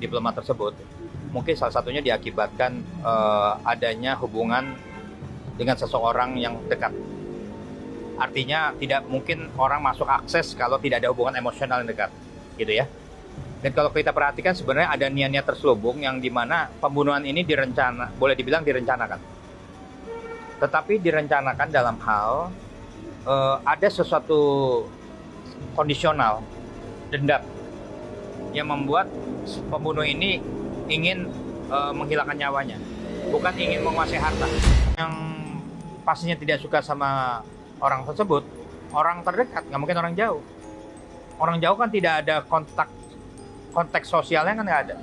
diplomat tersebut, mungkin salah satunya diakibatkan adanya hubungan dengan seseorang yang dekat. Artinya tidak mungkin orang masuk akses kalau tidak ada hubungan emosional yang dekat, gitu ya. Dan kalau kita perhatikan sebenarnya ada niat-niat terselubung yang dimana pembunuhan ini boleh dibilang direncanakan. Tetapi direncanakan dalam hal ada sesuatu kondisional, dendam, yang membuat pembunuh ini ingin menghilangkan nyawanya, bukan ingin menguasai harta. Yang pastinya tidak suka sama orang tersebut, orang terdekat, nggak mungkin orang jauh. Orang jauh kan tidak ada konteks sosialnya kan nggak ada.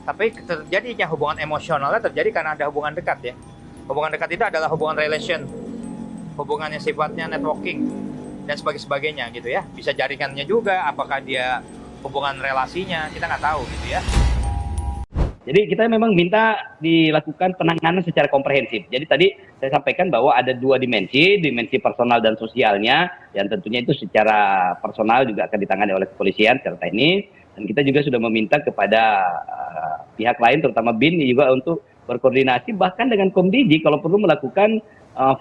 Tapi terjadinya hubungan emosionalnya terjadi karena ada hubungan dekat ya. Hubungan dekat itu adalah hubungan relation, hubungannya sifatnya networking dan sebagainya gitu ya. Bisa jaringannya juga, apakah dia hubungan relasinya, kita nggak tahu gitu ya. Jadi kita memang minta dilakukan penanganan secara komprehensif. Jadi tadi saya sampaikan bahwa ada dua dimensi personal dan sosialnya, yang tentunya itu secara personal juga akan ditangani oleh kepolisian secara teknis. Dan kita juga sudah meminta kepada pihak lain, terutama BIN juga untuk berkoordinasi, bahkan dengan Komdiji kalau perlu melakukan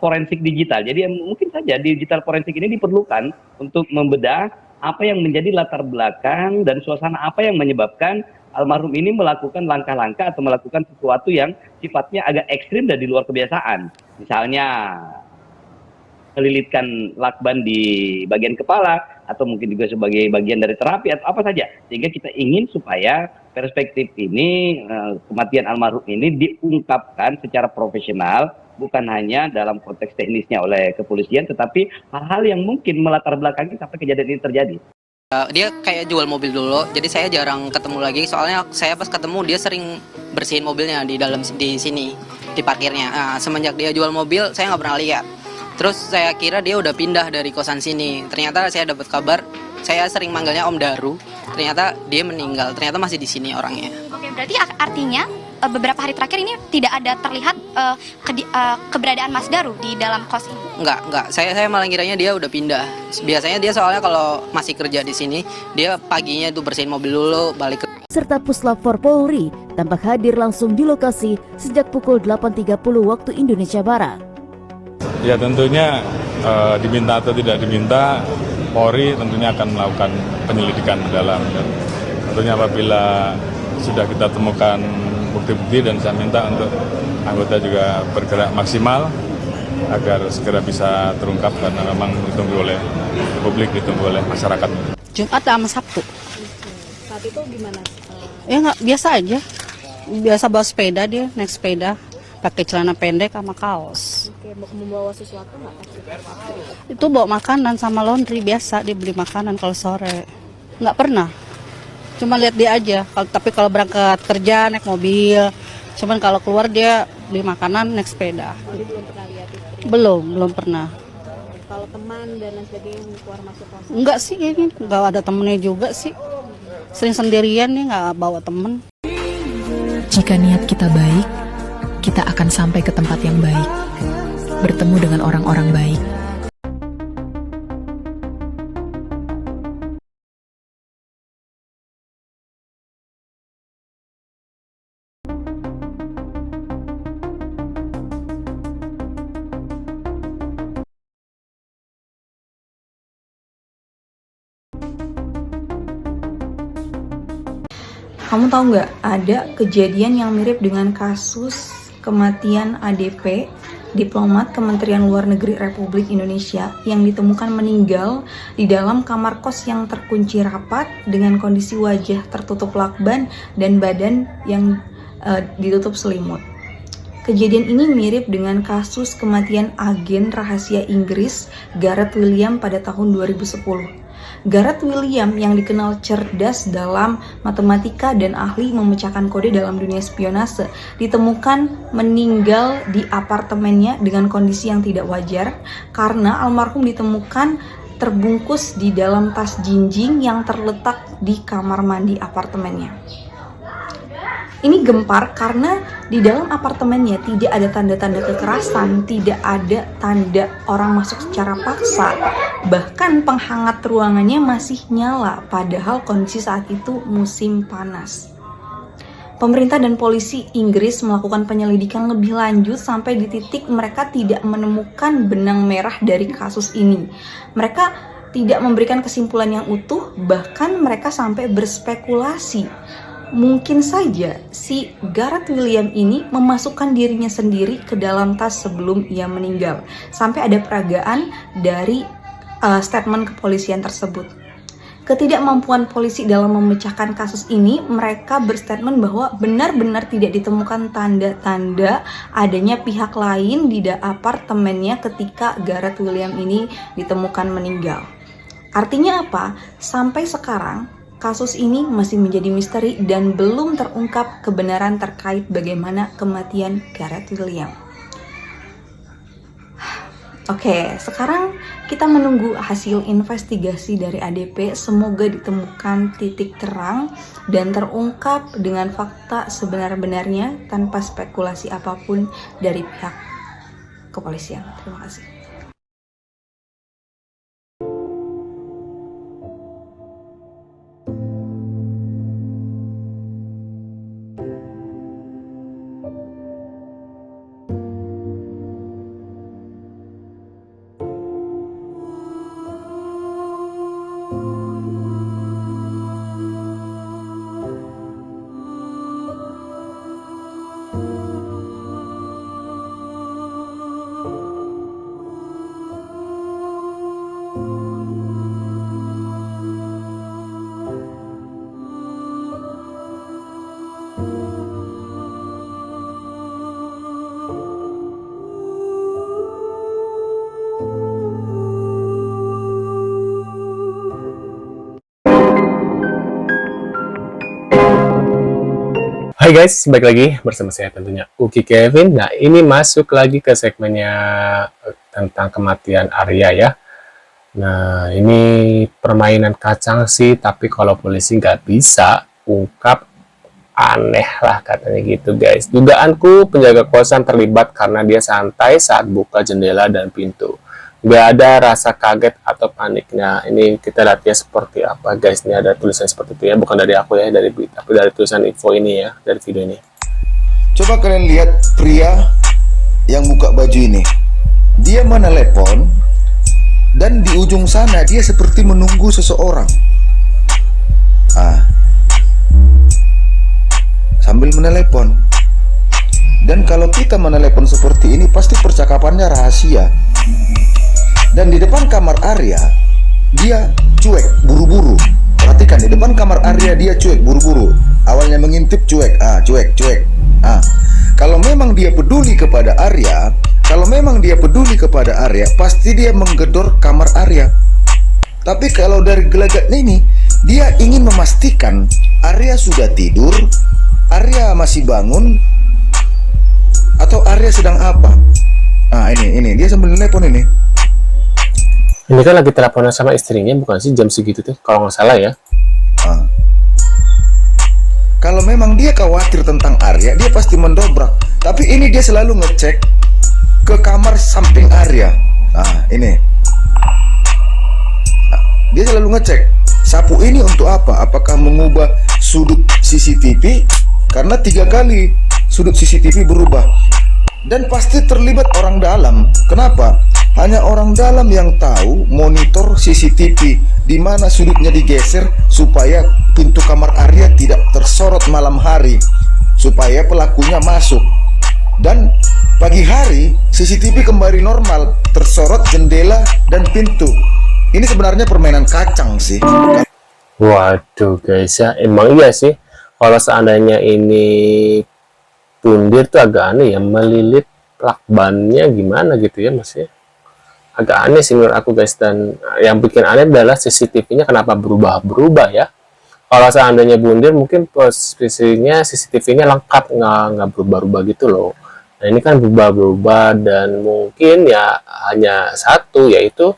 forensik digital. Jadi mungkin saja digital forensik ini diperlukan untuk membedah apa yang menjadi latar belakang dan suasana apa yang menyebabkan almarhum ini melakukan langkah-langkah atau melakukan sesuatu yang sifatnya agak ekstrim dan di luar kebiasaan. Misalnya melilitkan lakban di bagian kepala, atau mungkin juga sebagai bagian dari terapi atau apa saja. Sehingga kita ingin supaya perspektif ini, kematian almarhum ini diungkapkan secara profesional, bukan hanya dalam konteks teknisnya oleh kepolisian, tetapi hal-hal yang mungkin melatar belakangi sampai kejadian ini terjadi. Dia kayak jual mobil dulu, jadi saya jarang ketemu lagi. Soalnya saya pas ketemu dia sering bersihin mobilnya di sini, di parkirnya. Nah, semenjak dia jual mobil, saya nggak pernah lihat. Terus saya kira dia udah pindah dari kosan sini. Ternyata saya dapat kabar, saya sering manggilnya Om Daru. Ternyata dia meninggal. Ternyata masih di sini orangnya. Oke, berarti artinya beberapa hari terakhir ini tidak ada terlihat keberadaan Mas Daru di dalam kos ini? Enggak. Saya malah kiranya dia udah pindah. Biasanya dia soalnya kalau masih kerja di sini, dia paginya itu bersihin mobil dulu, balik ke... Serta Puslap 4 Polri tampak hadir langsung di lokasi sejak pukul 8.30 waktu Indonesia Barat. Ya tentunya diminta atau tidak diminta, Polri tentunya akan melakukan penyelidikan mendalam. Tentunya apabila sudah kita temukan bukti-bukti, dan saya minta untuk anggota juga bergerak maksimal agar segera bisa terungkap, karena memang ditunggu oleh publik, ditunggu oleh masyarakat. Jumat sama Sabtu. Saat itu gimana? Ya nggak, biasa aja. Biasa bawa sepeda, dia naik sepeda, pakai celana pendek sama kaos. Oke, membawa sesuatu nggak? Itu bawa makanan sama laundry, biasa dia beli makanan kalau sore. Nggak pernah. Cuma lihat dia aja. Tapi kalau berangkat kerja naik mobil. Cuman kalau keluar dia beli makanan naik sepeda. Jadi belum pernah lihat itu? Belum pernah. Kalau teman dan lain sebagainya keluar masuk kos? Enggak sih, kayaknya nggak ada temennya juga sih. Sering sendirian nih, nggak bawa temen. Jika niat kita baik, kita akan sampai ke tempat yang baik, bertemu dengan orang-orang baik. Kamu tahu nggak, ada kejadian yang mirip dengan kasus kematian ADP, diplomat Kementerian Luar Negeri Republik Indonesia, yang ditemukan meninggal di dalam kamar kos yang terkunci rapat dengan kondisi wajah tertutup lakban dan badan yang ditutup selimut. Kejadian ini mirip dengan kasus kematian agen rahasia Inggris Gareth William pada tahun 2010. Gareth William yang dikenal cerdas dalam matematika dan ahli memecahkan kode dalam dunia spionase ditemukan meninggal di apartemennya dengan kondisi yang tidak wajar karena almarhum ditemukan terbungkus di dalam tas jinjing yang terletak di kamar mandi apartemennya. Ini gempar karena di dalam apartemennya tidak ada tanda-tanda kekerasan, tidak ada tanda orang masuk secara paksa. Bahkan penghangat ruangannya masih nyala, padahal kondisi saat itu musim panas. Pemerintah dan polisi Inggris melakukan penyelidikan lebih lanjut sampai di titik mereka tidak menemukan benang merah dari kasus ini. Mereka tidak memberikan kesimpulan yang utuh, bahkan mereka sampai berspekulasi. Mungkin saja si Gareth William ini memasukkan dirinya sendiri ke dalam tas sebelum ia meninggal. Sampai ada peragaan dari statement kepolisian tersebut. Ketidakmampuan polisi dalam memecahkan kasus ini, mereka berstatement bahwa benar-benar tidak ditemukan tanda-tanda adanya pihak lain di apartemennya ketika Gareth William ini ditemukan meninggal. Artinya apa? Sampai sekarang kasus ini masih menjadi misteri dan belum terungkap kebenaran terkait bagaimana kematian Gareth William. Oke, sekarang kita menunggu hasil investigasi dari ADP. Semoga ditemukan titik terang dan terungkap dengan fakta sebenar-benarnya tanpa spekulasi apapun dari pihak kepolisian. Terima kasih. Hai guys, balik lagi bersama saya tentunya Uki Kevin. Nah, ini masuk lagi ke segmennya tentang kematian Arya ya. Nah, ini permainan kacang sih, tapi kalau polisi nggak bisa ungkap, aneh lah katanya gitu guys. Dugaanku penjaga kosan terlibat karena dia santai saat buka jendela dan pintu. Nggak ada rasa kaget atau panik. Nah, ini kita lihat ya seperti apa guys. Ini ada tulisan seperti itu ya, bukan dari aku ya, tapi dari tulisan info ini ya, dari video ini. Coba kalian lihat pria yang buka baju ini. Dia menelepon dan di ujung sana dia seperti menunggu seseorang. Sambil menelepon. Dan kalau kita menelepon seperti ini pasti percakapannya rahasia. Dan di depan kamar Arya dia cuek, buru-buru. Perhatikan, di depan kamar Arya dia cuek, buru-buru. Awalnya mengintip cuek, cuek. Kalau memang dia peduli kepada Arya, pasti dia menggedor kamar Arya. Tapi kalau dari gelagat ini, dia ingin memastikan Arya sudah tidur, Arya masih bangun, atau Arya sedang apa. Ini dia sambil telepon ini. Ini kan lagi teleponan sama istrinya, bukan sih jam segitu tuh, kalau nggak salah ya. Kalau memang dia khawatir tentang Arya, dia pasti mendobrak. Tapi ini dia selalu ngecek ke kamar samping Arya. Ini. Dia selalu ngecek. Sapu ini untuk apa? Apakah mengubah sudut CCTV? Karena 3 kali sudut CCTV berubah. Dan pasti terlibat orang dalam. Kenapa? Hanya orang dalam yang tahu monitor CCTV di mana sudutnya digeser supaya pintu kamar Arya tidak tersorot malam hari, supaya pelakunya masuk. Dan pagi hari CCTV kembali normal, tersorot jendela dan pintu. Ini sebenarnya permainan kacang sih. Waduh guys ya, emang iya sih. Kalau seandainya ini pundir tuh agak aneh ya, melilit lakbannya gimana gitu ya mas ya. Agak aneh sih menurut aku guys. Dan yang bikin aneh adalah CCTV-nya kenapa berubah-berubah ya. Kalau seandainya bundir mungkin posisinya CCTV-nya lengkap, nggak berubah-ubah gitu loh. Nah ini kan berubah-berubah dan mungkin ya hanya satu, yaitu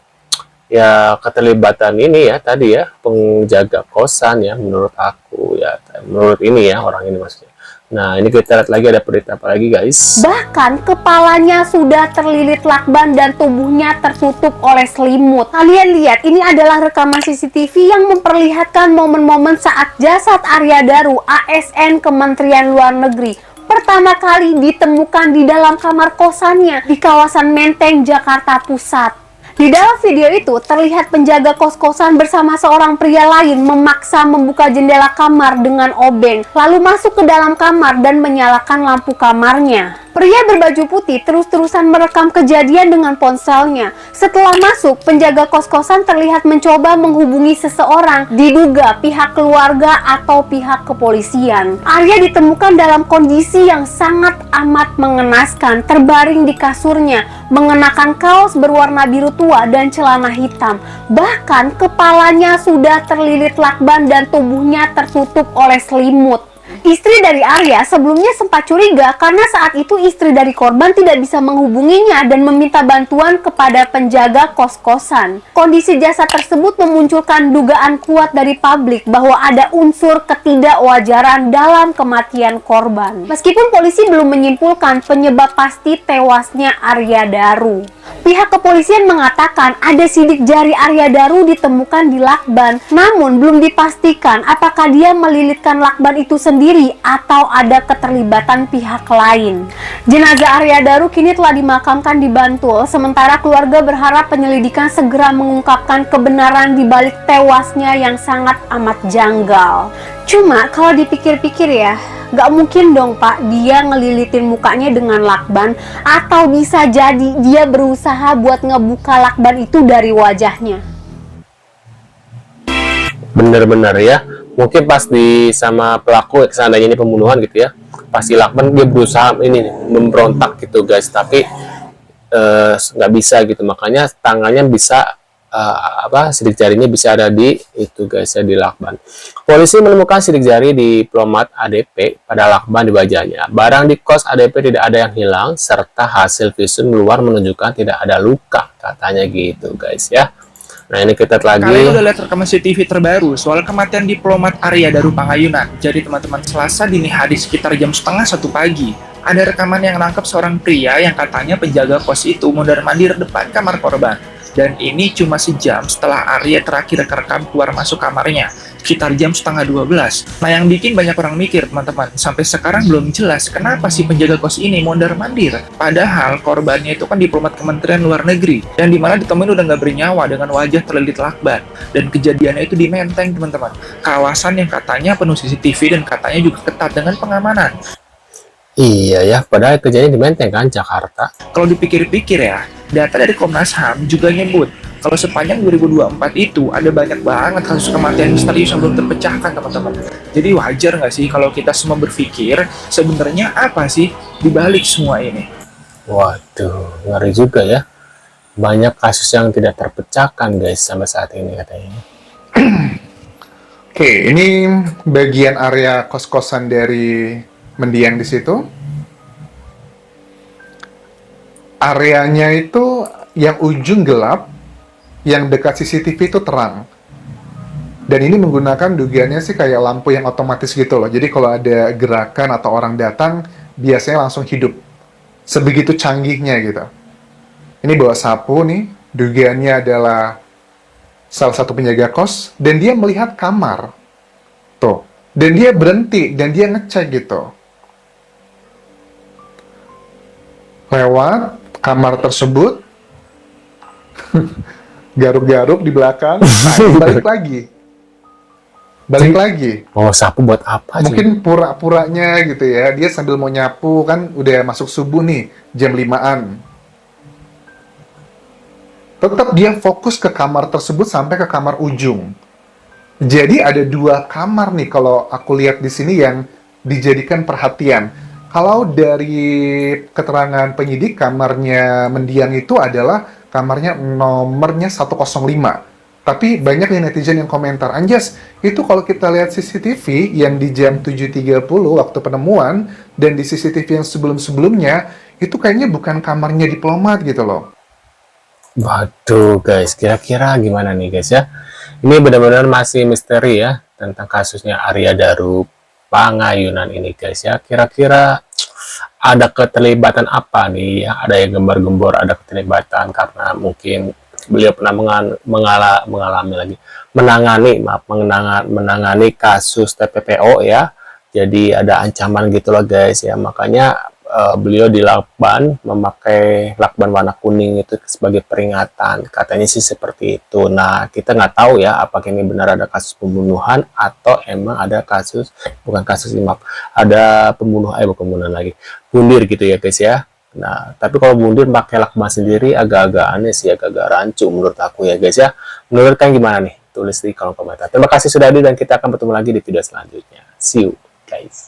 ya keterlibatan ini ya tadi ya, penjaga kosan ya menurut aku ya. menurut ini ya, orang ini maksudnya. Nah, ini kita lihat lagi ada berita apa lagi guys. Bahkan kepalanya sudah terlilit lakban dan tubuhnya tertutup oleh selimut. Kalian lihat, ini adalah rekaman CCTV yang memperlihatkan momen-momen saat jasad Arya Daru ASN Kementerian Luar Negeri pertama kali ditemukan di dalam kamar kosannya di kawasan Menteng, Jakarta Pusat. Di dalam video itu terlihat penjaga kos-kosan bersama seorang pria lain memaksa membuka jendela kamar dengan obeng, lalu masuk ke dalam kamar dan menyalakan lampu kamarnya. Pria berbaju putih terus-terusan merekam kejadian dengan ponselnya. Setelah masuk, penjaga kos-kosan terlihat mencoba menghubungi seseorang, diduga pihak keluarga atau pihak kepolisian. Arya ditemukan dalam kondisi yang sangat amat mengenaskan, terbaring di kasurnya, mengenakan kaos berwarna biru tua dan celana hitam. Bahkan kepalanya sudah terlilit lakban dan tubuhnya tertutup oleh selimut. Istri dari Arya sebelumnya sempat curiga karena saat itu istri dari korban tidak bisa menghubunginya dan meminta bantuan kepada penjaga kos-kosan. Kondisi jasad tersebut memunculkan dugaan kuat dari publik bahwa ada unsur ketidakwajaran dalam kematian korban. Meskipun polisi belum menyimpulkan penyebab pasti tewasnya Arya Daru. Pihak kepolisian mengatakan ada sidik jari Arya Daru ditemukan di lakban, namun belum dipastikan apakah dia melilitkan lakban itu sendiri atau ada keterlibatan pihak lain. Jenazah Arya Daru kini telah dimakamkan di Bantul, sementara keluarga berharap penyelidikan segera mengungkapkan kebenaran di balik tewasnya yang sangat amat janggal. Cuma kalau dipikir-pikir ya, gak mungkin dong Pak dia ngelilitin mukanya dengan lakban, atau bisa jadi dia berusaha buat ngebuka lakban itu dari wajahnya. Bener-bener ya, mungkin pas di sama pelaku seandainya ini pembunuhan gitu ya, pasti lakban dia berusaha ini memberontak gitu guys, tapi nggak bisa gitu, makanya tangannya bisa sidik jarinya bisa ada di itu guys ya, di lakban. Polisi menemukan sidik jari diplomat ADP pada lakban di wajahnya. Barang di kos ADP tidak ada yang hilang, serta hasil visum luar menunjukkan tidak ada luka, katanya gitu guys ya. Nah ini kita lagi. Kalian udah lihat rekaman CCTV terbaru soal kematian diplomat Arya Daru Pangayunan. Jadi teman-teman, Selasa dini hari sekitar jam 12:30 pagi, ada rekaman yang nangkep seorang pria yang katanya penjaga kos itu mondar-mandir depan kamar korban. Dan ini cuma sejam setelah Arya terakhir kerekam keluar masuk kamarnya, sekitar jam 11:30. Nah yang bikin banyak orang mikir teman-teman, sampai sekarang belum jelas kenapa si penjaga kos ini mondar-mandir. Padahal korbannya itu kan diplomat Kementerian Luar Negeri, dan dimana ditemuin udah nggak bernyawa dengan wajah terlilit lakban. Dan kejadiannya itu di Menteng teman-teman, kawasan yang katanya penuh CCTV dan katanya juga ketat dengan pengamanan. Iya ya, padahal kejadiannya di Menteng kan, Jakarta. Kalau dipikir-pikir ya, data dari Komnas HAM juga nyebut kalau sepanjang 2024 itu ada banyak banget kasus kematian misterius yang belum terpecahkan teman-teman. Jadi wajar nggak sih kalau kita semua berpikir sebenarnya apa sih dibalik semua ini? Waduh, ngeri juga ya. Banyak kasus yang tidak terpecahkan guys sampai saat ini katanya. Oke, ini bagian area kos-kosan dari mendiang di situ. Areanya itu yang ujung gelap, yang dekat CCTV itu terang. Dan ini menggunakan dugaannya sih kayak lampu yang otomatis gitu loh. Jadi kalau ada gerakan atau orang datang, biasanya langsung hidup. Sebegitu canggihnya gitu. Ini bawa sapu nih, dugaannya adalah salah satu penjaga kos, dan dia melihat kamar. Tuh. Dan dia berhenti, dan dia ngecek gitu. Lewat kamar tersebut, garuk-garuk di belakang, balik lagi. Balik lagi. Oh, sapu buat apa? Mungkin pura-puranya gitu ya, dia sambil mau nyapu, kan udah masuk subuh nih, jam 5-an. Tetap dia fokus ke kamar tersebut sampai ke kamar ujung. Jadi ada 2 kamar nih kalau aku lihat di sini yang dijadikan perhatian. Kalau dari keterangan penyidik, kamarnya mendiang itu adalah kamarnya nomornya 105. Tapi banyak nih netizen yang komentar, Anjas, itu kalau kita lihat CCTV yang di jam 7.30 waktu penemuan, dan di CCTV yang sebelum-sebelumnya, itu kayaknya bukan kamarnya diplomat gitu loh. Waduh guys, kira-kira gimana nih guys ya? Ini benar-benar masih misteri ya, tentang kasusnya Arya Daru Pangayunan ini guys ya. Kira-kira ada keterlibatan apa nih ya? Ada yang gembar-gembor, ada keterlibatan karena mungkin beliau pernah menangani kasus TPPO ya. Jadi ada ancaman gitu loh guys ya. Makanya beliau di lakban memakai lakban warna kuning itu sebagai peringatan, katanya sih seperti itu. Nah, kita nggak tahu ya apakah ini benar ada kasus pembunuhan atau emang ada kasus, bukan kasus maaf, ada pembunuhan lagi, bundir gitu ya guys ya. Nah, tapi kalau bundir pakai lakban sendiri agak-agak aneh sih, agak-agak rancu menurut aku ya guys ya. Menurut kalian gimana nih? Tulis di kolom komentar. Terima kasih sudah hadir dan kita akan bertemu lagi di video selanjutnya. See you guys.